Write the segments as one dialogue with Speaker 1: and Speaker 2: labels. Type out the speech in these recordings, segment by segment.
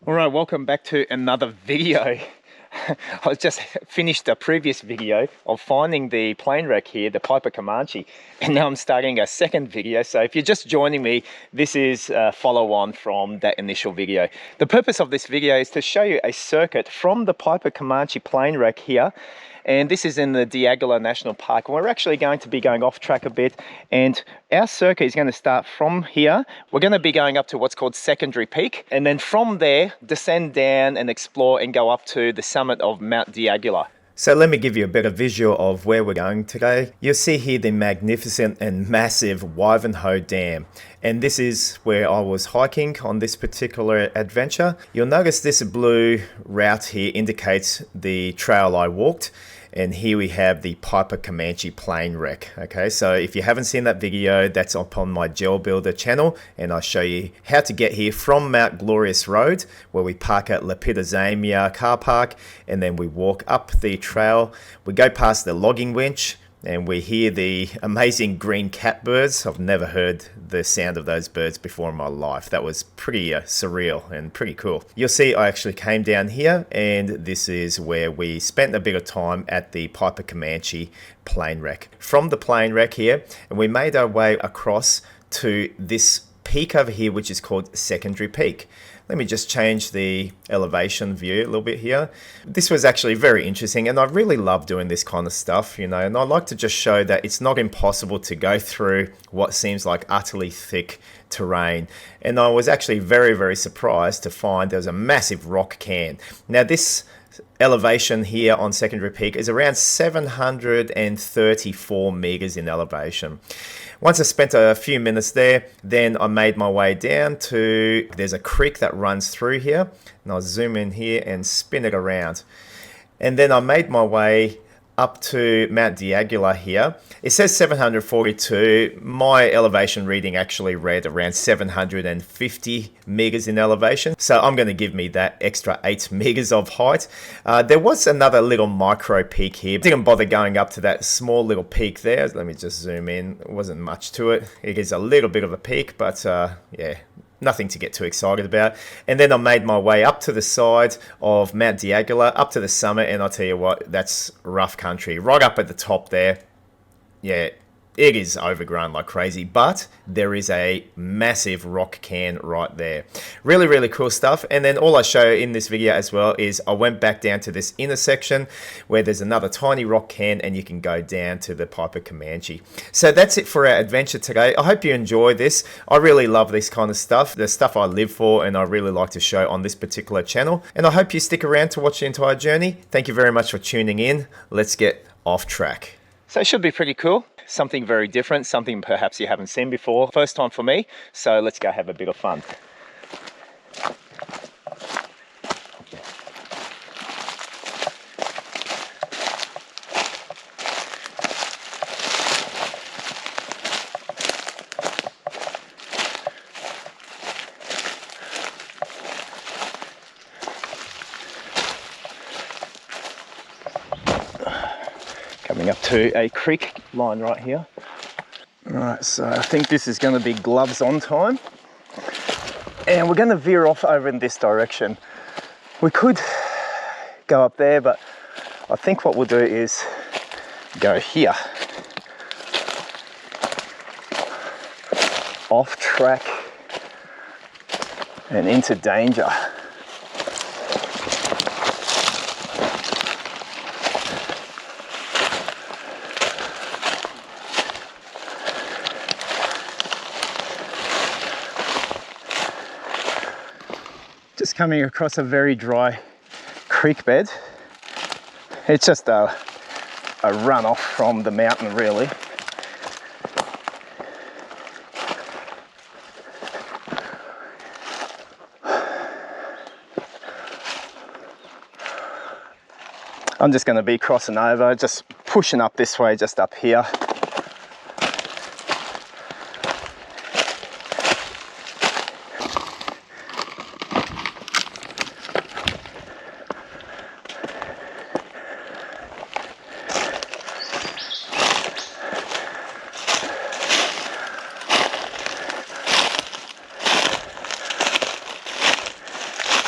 Speaker 1: All right, welcome back to another video. I just finished a previous video of finding the plane wreck here, the Piper Comanche, and now I'm starting a second video. So if you're just joining me, this is a follow on from that initial video. The purpose of this video is to show you a circuit from the Piper Comanche plane wreck here. And this is in the Diagula National Park. We're actually going to be going off track a bit, and our circuit is going to start from here. We're going to be going up to what's called Secondary Peak, and then from there descend down and explore and go up to the summit of Mount Diagula.
Speaker 2: So let me give you a better visual of where we're going today. You'll see here the magnificent and massive Wivenhoe Dam. And this is where I was hiking on this particular adventure. You'll notice this blue route here indicates the trail I walked. And here we have the Piper Comanche plane wreck. Okay, so if you haven't seen that video, that's up on my Gel Builder channel, and I'll show you how to get here from Mount Glorious Road, where we park at Lepidozamia car park, and then we walk up the trail. We go past the logging winch, and we hear the amazing green catbirds. I've never heard the sound of those birds before in my life. That was pretty surreal and pretty cool. You'll see I actually came down here, and this is where we spent a bit of time at the Piper Comanche plane wreck. From the plane wreck here, and we made our way across to this peak over here, which is called Secondary Peak. Let me just change the elevation view a little bit here. This was actually very interesting, and I really love doing this kind of stuff, you know, and I like to just show that it's not impossible to go through what seems like utterly thick terrain. And I was actually very, very surprised to find there was a massive rock cairn. Now this elevation here on Secondary Peak is around 734 meters in elevation. Once I spent a few minutes there, then I made my way down to, there's a creek that runs through here, and I'll zoom in here and spin it around. And then I made my way up to Mount Diagula here. It says 742. My elevation reading actually read around 750 meters in elevation. So I'm going to give me that extra 8 meters of height. There was another little micro peak here. Didn't bother going up to that small little peak there. Let me just zoom in. It wasn't much to it. It is a little bit of a peak, but yeah, nothing to get too excited about. And then I made my way up to the side of Mount Diagula, up to the summit, and I'll tell you what, that's rough country. Right up at the top there, yeah, it is overgrown like crazy, but there is a massive rock cairn right there. Really, really cool stuff. And then all I show in this video as well is I went back down to this intersection where there's another tiny rock cairn, and you can go down to the Piper Comanche. So that's it for our adventure today. I hope you enjoy this. I really love this kind of stuff, the stuff I live for, and I really like to show on this particular channel. And I hope you stick around to watch the entire journey. Thank you very much for tuning in. Let's get off track.
Speaker 1: So it should be pretty cool. Something very different, something perhaps you haven't seen before. First time for me, so let's go have a bit of fun. Coming up to a creek line right here. All right, so I think this is going to be gloves on time. And we're going to veer off over in this direction. We could go up there, but I think what we'll do is go here. Off track and into danger. Just coming across a very dry creek bed. It's just a runoff from the mountain, really. I'm just going to be crossing over, just pushing up this way, just up here.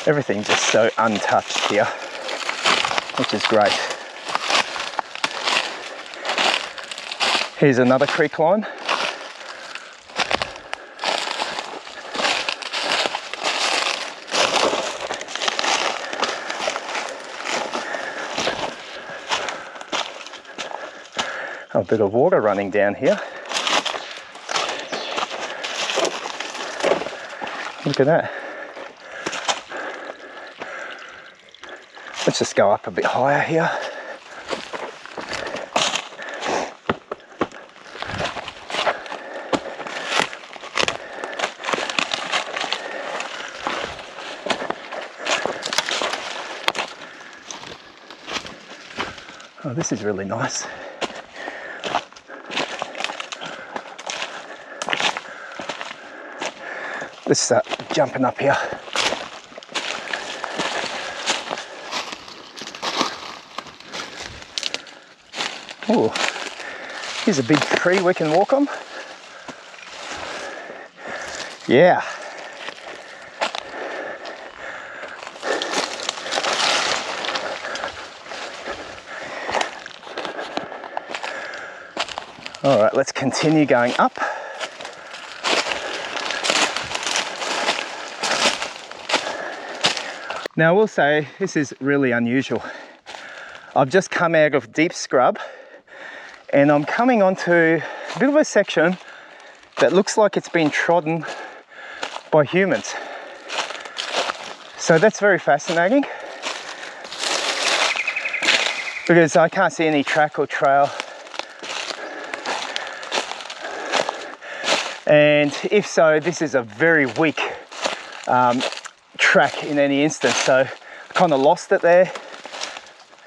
Speaker 1: Everything's just so untouched here, which is great. Here's another creek line. A bit of water running down here. Look at that. Let's just go up a bit higher here. Oh, this is really nice. Let's start jumping up here. Oh, here's a big tree we can walk on. Yeah. All right, let's continue going up. Now I will say this is really unusual. I've just come out of deep scrub and I'm coming onto a bit of a section that looks like it's been trodden by humans. So that's very fascinating because I can't see any track or trail. And if so, this is a very weak track in any instance, so I kind of lost it there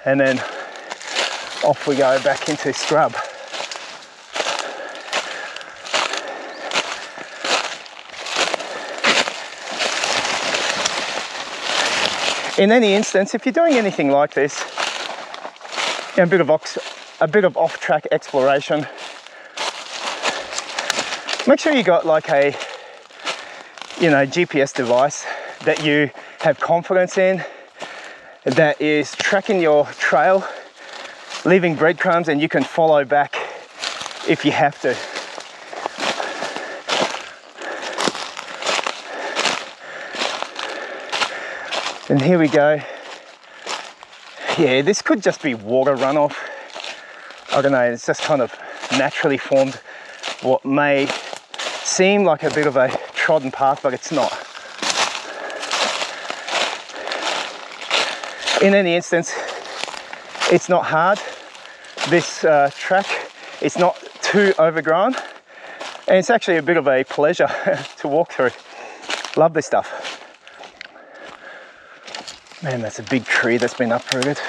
Speaker 1: and then off we go back into scrub. In any instance, if you're doing anything like this, a bit of off-track exploration, make sure you got like a GPS device that you have confidence in, that is tracking your trail, leaving breadcrumbs, and you can follow back if you have to. And here we go. Yeah, this could just be water runoff. I don't know, it's just kind of naturally formed what may seem like a bit of a trodden path, but it's not. In any instance, it's not hard. This track, it's not too overgrown, and it's actually a bit of a pleasure to walk through. Love this stuff. Man, that's a big tree that's been uprooted.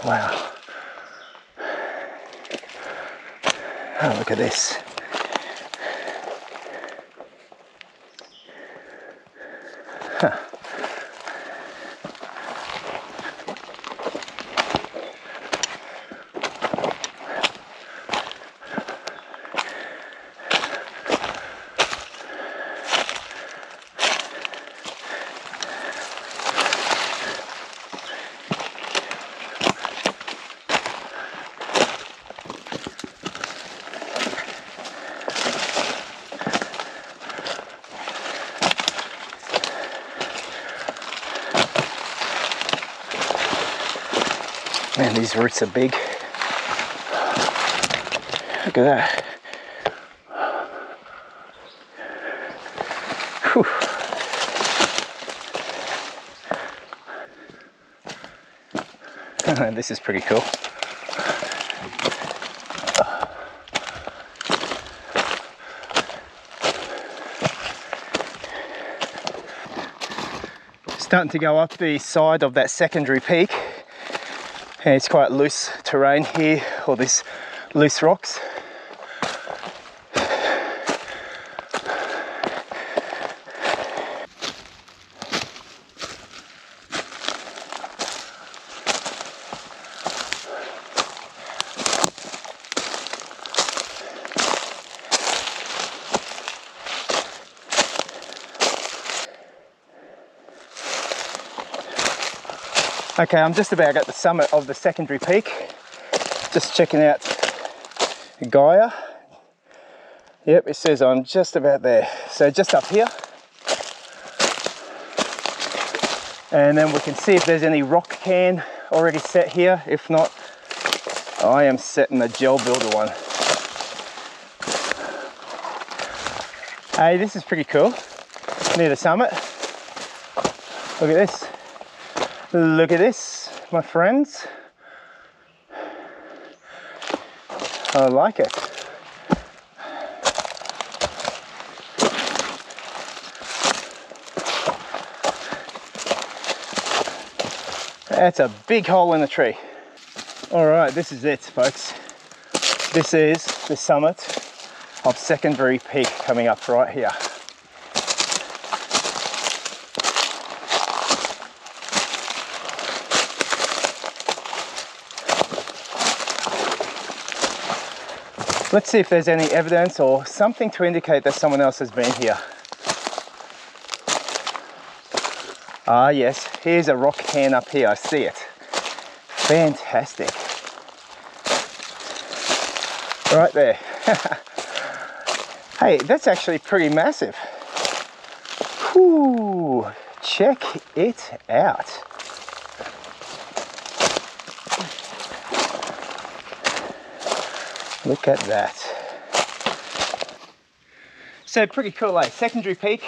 Speaker 1: Wow. Oh, look at this. Huh. Man, these roots are big. Look at that. Whew. This is pretty cool. Starting to go up the side of that secondary peak. And it's quite loose terrain here, all these loose rocks. Okay, I'm just about at the summit of the secondary peak. Just checking out Gaia. Yep, it says I'm just about there. So just up here. And then we can see if there's any rock cairn already set here. If not, I am setting a gel builder one. Hey, this is pretty cool. Near the summit. Look at this. Look at this, my friends. I like it. That's a big hole in the tree. All right, this is it, folks. This is the summit of Secondary Peak coming up right here. Let's see if there's any evidence or something to indicate that someone else has been here. Ah yes, here's a rock cairn up here, I see it. Fantastic. Right there. Hey, that's actually pretty massive. Whew, check it out. Look at that. So pretty cool, eh? Secondary peak,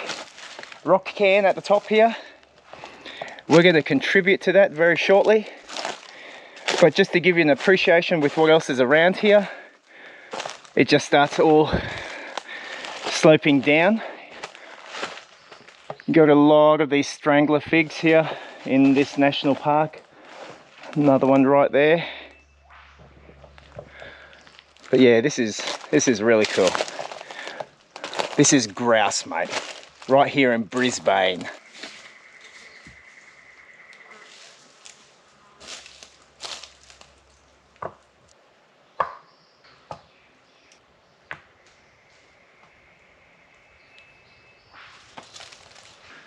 Speaker 1: rock cairn at the top here. We're going to contribute to that very shortly. But just to give you an appreciation with what else is around here, it just starts all sloping down. Got a lot of these strangler figs here in this national park. Another one right there. But yeah, this is really cool. This is grouse, mate. Right here in Brisbane.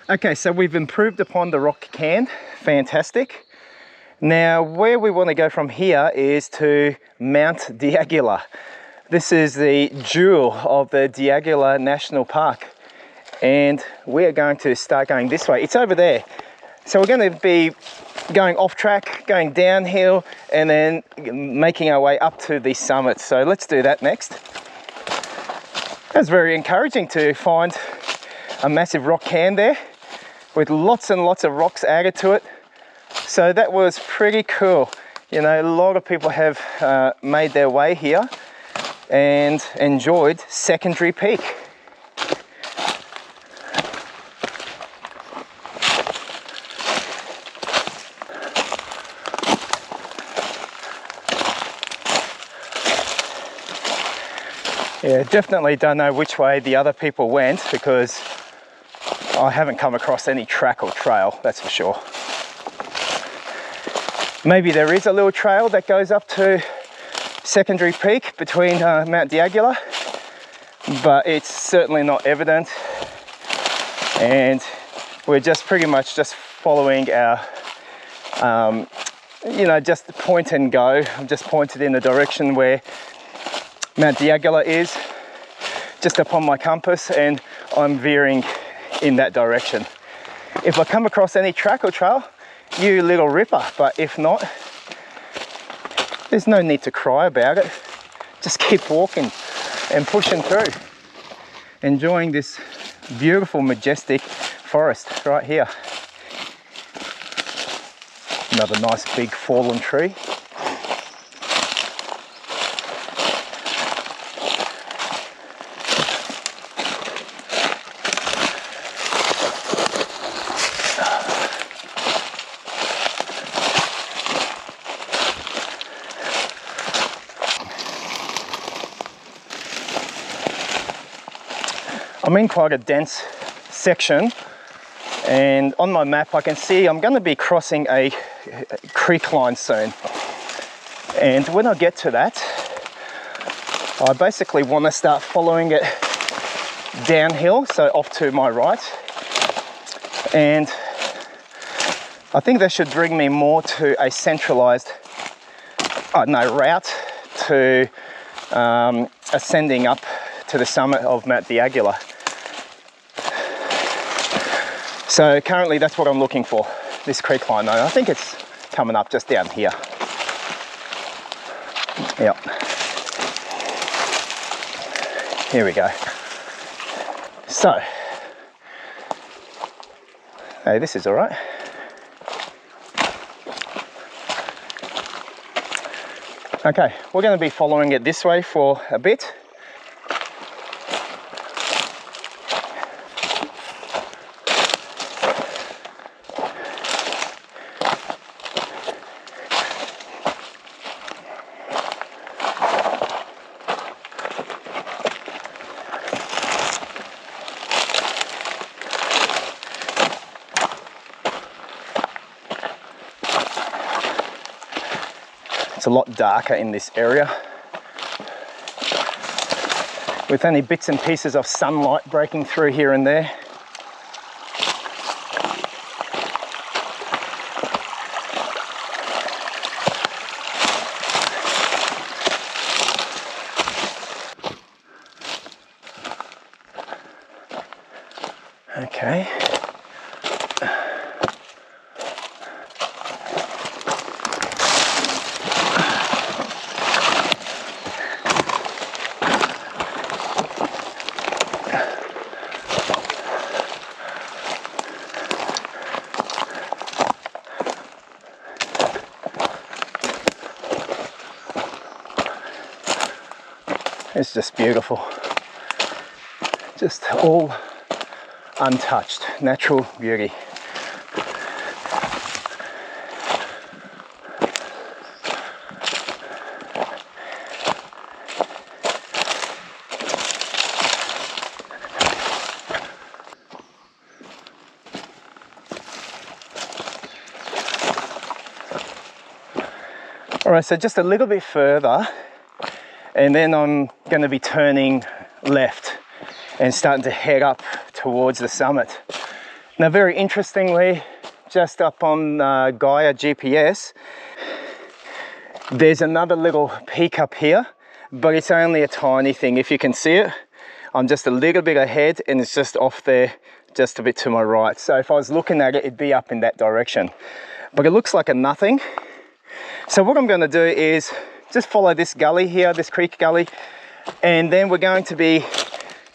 Speaker 1: Okay, so we've improved upon the rock cairn. Fantastic. Now, where we want to go from here is to Mount Diagula. This is the jewel of the Diagula National Park. And we're going to start going this way. It's over there. So we're going to be going off track, going downhill, and then making our way up to the summit. So let's do that next. That's very encouraging to find a massive rock cairn there with lots and lots of rocks added to it. So that was pretty cool. You know, a lot of people have made their way here and enjoyed Secondary Peak. Yeah, definitely don't know which way the other people went because I haven't come across any track or trail, that's for sure. Maybe there is a little trail that goes up to Secondary Peak between Mount Diagula, but it's certainly not evident. And we're just pretty much just following our, you know, just point and go. I'm just pointed in the direction where Mount Diagula is, just upon my compass, and I'm veering in that direction. If I come across any track or trail, you little ripper, but if not, there's no need to cry about it. Just keep walking and pushing through, enjoying this beautiful, majestic forest right here. Another nice big fallen tree. I'm in quite a dense section, and on my map I can see I'm going to be crossing a creek line soon. And when I get to that, I basically want to start following it downhill, so off to my right. And I think that should bring me more to a centralized route to ascending up to the summit of Mount Diagula. So currently that's what I'm looking for, this creek line though. I think it's coming up just down here. Yep. Here we go. So, hey, this is all right. Okay, we're going to be following it this way for a bit. It's a lot darker in this area, with only bits and pieces of sunlight breaking through here and there. Okay. It's just beautiful. Just all untouched, natural beauty. All right, so just a little bit further, and then I'm going to be turning left and starting to head up towards the summit. Now, very interestingly, just up on Gaia GPS, there's another little peak up here, but it's only a tiny thing. If you can see it, I'm just a little bit ahead and it's just off there, just a bit to my right. So if I was looking at it, it'd be up in that direction. But it looks like a nothing. So what I'm going to do is just follow this gully here, this creek gully, and then we're going to be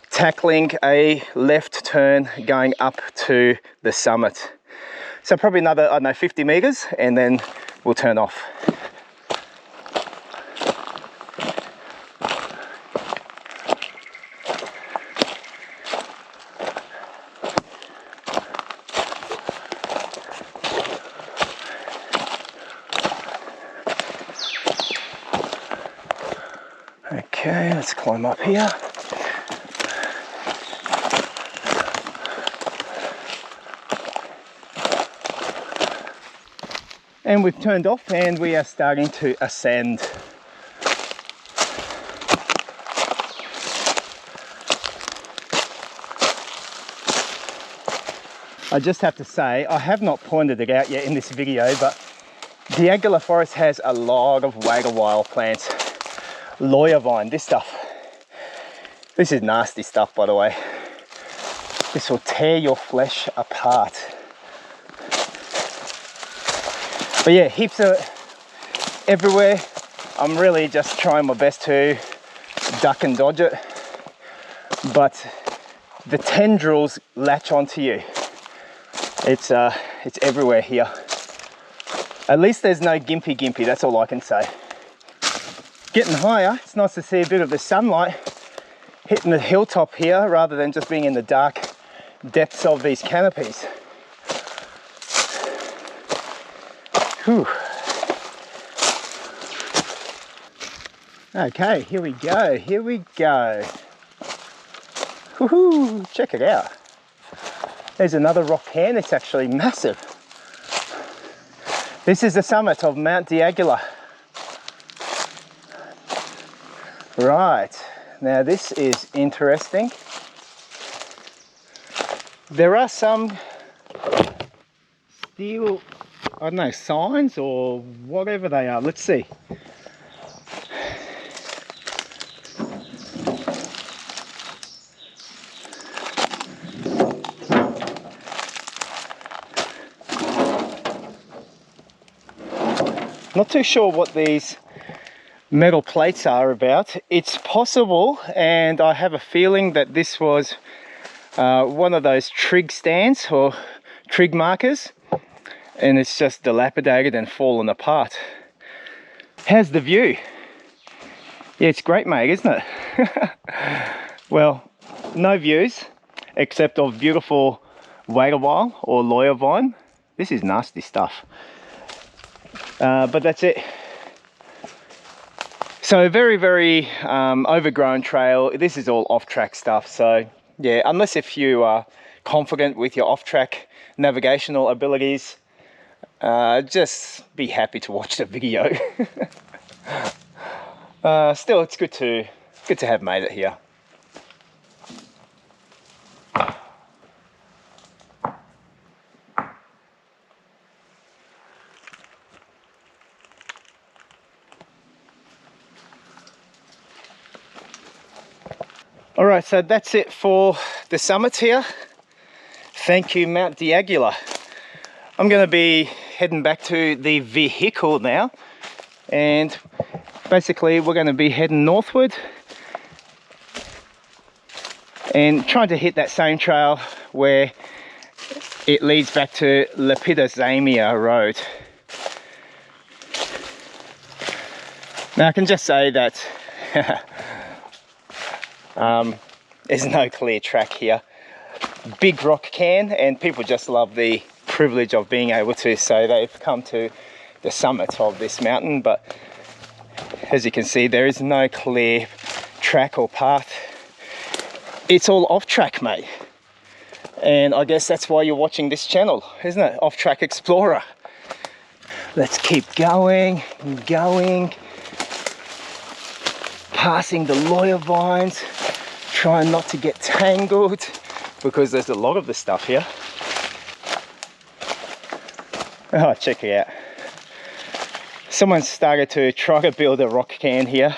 Speaker 1: tackling a left turn going up to the summit. So probably another, I don't know, 50 meters, and then we'll turn off. Okay, let's climb up here. And we've turned off and we are starting to ascend. I just have to say, I have not pointed it out yet in this video, but Diagula Forest has a lot of wagga wild plants. Lawyer vine, this stuff. This is nasty stuff, by the way. This will tear your flesh apart. But yeah, heaps of it everywhere. I'm really just trying my best to duck and dodge it. But the tendrils latch onto you. It's everywhere here. At least there's no gimpy, that's all I can say. Getting higher, it's nice to see a bit of the sunlight hitting the hilltop here rather than just being in the dark depths of these canopies. Whew. Okay, here we go, Woohoo, check it out. There's another rock cairn, it's actually massive. This is the summit of Mount Diagula. Right, now this is interesting. There are some steel I don't know, signs or whatever they are. Let's see. Not too sure what these metal plates are about. It's possible, and I have a feeling that this was one of those trig stands or trig markers, and it's just dilapidated and fallen apart. How's the view? Yeah, it's great, mate, isn't it? Well, no views except of beautiful Wagerwile or lawyer vine. This is nasty stuff. But that's it. So very, very overgrown trail. This is all off-track stuff. So yeah, unless if you are confident with your off-track navigational abilities, just be happy to watch the video. Still, it's good to have made it here. All right, so that's it for the summit here. Thank you, Mount Diagula. I'm going to be heading back to the vehicle now, and basically we're going to be heading northward and trying to hit that same trail where it leads back to Lepidozamia Road. Now I can just say that there's no clear track here. Big rock cairn, and people just love the privilege of being able to say they've come to the summit of this mountain, but as you can see, there is no clear track or path. It's all off track, mate. And I guess that's why you're watching this channel, isn't it? Offtrack Explorer. Let's keep going and going. Passing the lawyer vines, trying not to get tangled because there's a lot of the stuff here. Oh, check it out. Someone started to try to build a rock cairn here,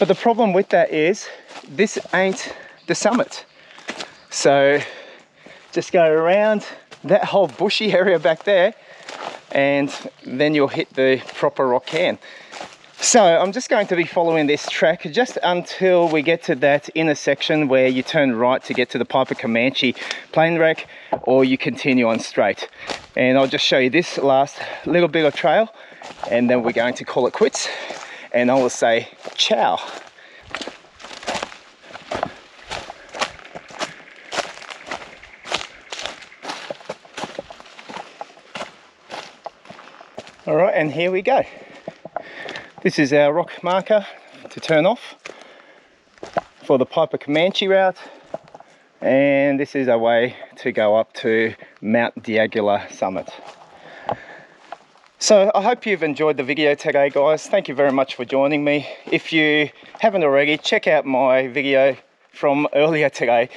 Speaker 1: but the problem with that is this ain't the summit. So just go around that whole bushy area back there and then you'll hit the proper rock cairn. So I'm just going to be following this track just until we get to that intersection where you turn right to get to the Piper Comanche plane wreck, or you continue on straight. And I'll just show you this last little bit of trail, and then we're going to call it quits, and I will say ciao. All right, and here we go. This is our rock marker to turn off for the Piper Comanche route, and this is our way to go up to Mount Diagula summit. So I hope you've enjoyed the video today, guys. Thank you very much for joining me. If you haven't already, check out my video from earlier today,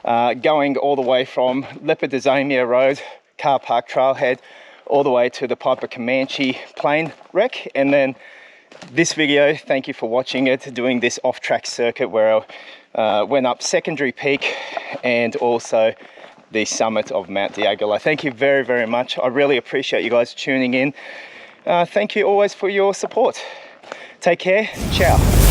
Speaker 1: going all the way from Lepidozamia Road, car park trailhead, all the way to the Piper Comanche plane wreck, and then this video, thank you for watching it, doing this off-track circuit where I went up Secondary Peak and also the summit of Mount Diagula. Thank you very, very much. I really appreciate you guys tuning in. Thank you always for your support. Take care. Ciao.